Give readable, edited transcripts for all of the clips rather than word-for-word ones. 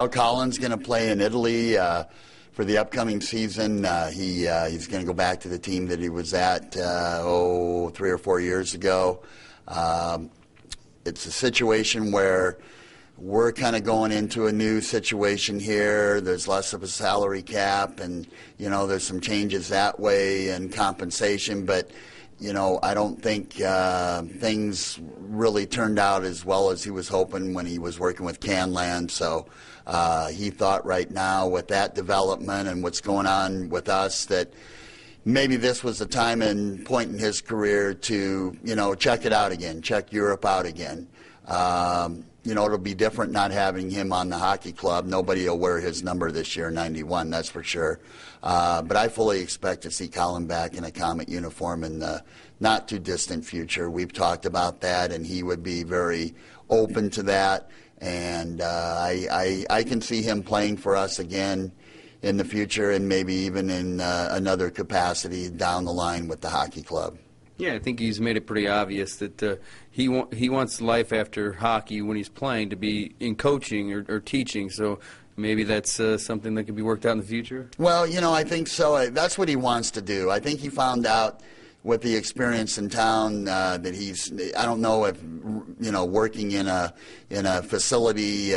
Colin's going to play in Italy for the upcoming season. He's going to go back to the team that he was at 3 or 4 years ago. It's a situation where we're kind of going into a new situation here. There's less of a salary cap, and there's some changes that way and compensation, but I don't think things really turned out as well as he was hoping when he was working with Canland. So he thought right now with that development and what's going on with us that maybe this was the time and point in his career to, check it out again, check Europe out again. It'll be different not having him on the hockey club. Nobody will wear his number this year, 91, that's for sure. But I fully expect to see Colin back in a Komet uniform in the not-too-distant future. We've talked about that, and he would be very open to that. And I can see him playing for us again in the future and maybe even in another capacity down the line with the hockey club. Yeah, I think he's made it pretty obvious that he wants life after hockey when he's playing to be in coaching or teaching. So maybe that's something that could be worked out in the future? Well, I think so. That's what he wants to do. I think he found out with the experience in town that I don't know if, working in a facility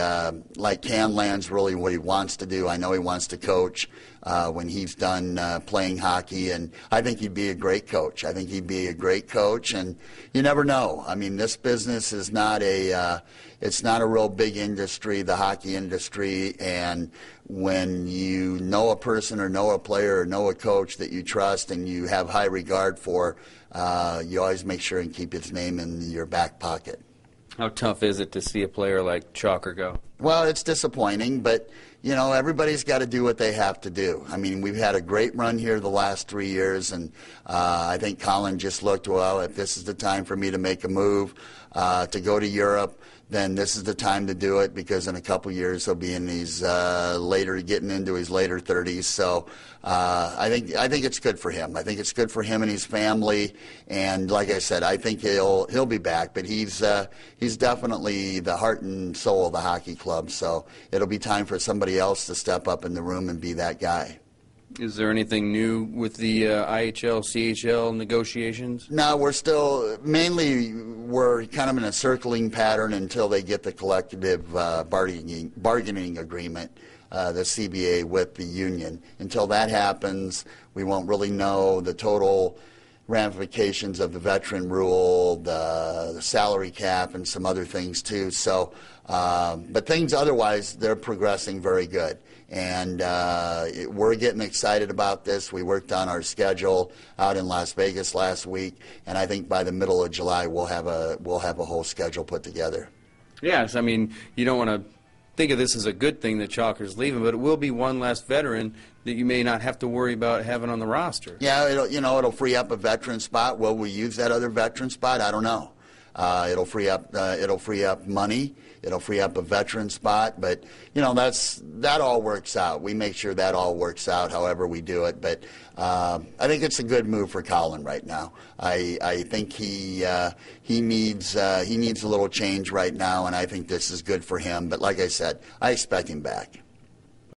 like Canland's really what he wants to do. I know he wants to coach when he's done playing hockey, and I think he'd be a great coach. And you never know. I mean, this business is not it's not a real big industry, the hockey industry, and when you know a person or know a player or know a coach that you trust and you have high regard for, you always make sure and keep his name in your back pocket. How tough is it to see a player like Chaulk go? Well, it's disappointing, but everybody's got to do what they have to do. I mean, we've had a great run here the last 3 years, and I think Colin just looked, well, if this is the time for me to make a move to go to Europe, then this is the time to do it, because in a couple years he'll be in his getting into his later 30s. So I think it's good for him. I think it's good for him and his family. And like I said, I think he'll be back. But he's definitely the heart and soul of the hockey club. So it'll be time for somebody else to step up in the room and be that guy. Is there anything new with the IHL, CHL negotiations? No, we're kind of in a circling pattern until they get the collective bargaining agreement, the CBA with the union. Until that happens, we won't really know the total ramifications of the veteran rule, the salary cap, and some other things too. So, but things otherwise, they're progressing very good. And we're getting excited about this. We worked on our schedule out in Las Vegas last week, and I think by the middle of July we'll have a whole schedule put together. Yes, I mean, you don't want to think of this as a good thing that Chaulker's leaving, but it will be one less veteran that you may not have to worry about having on the roster. Yeah, it'll free up a veteran spot. Will we use that other veteran spot? I don't know. It'll free up money. It'll free up a veteran spot, but that all works out. We make sure that all works out, however we do it. But I think it's a good move for Colin right now. I think he needs a little change right now, and I think this is good for him. But like I said, I expect him back.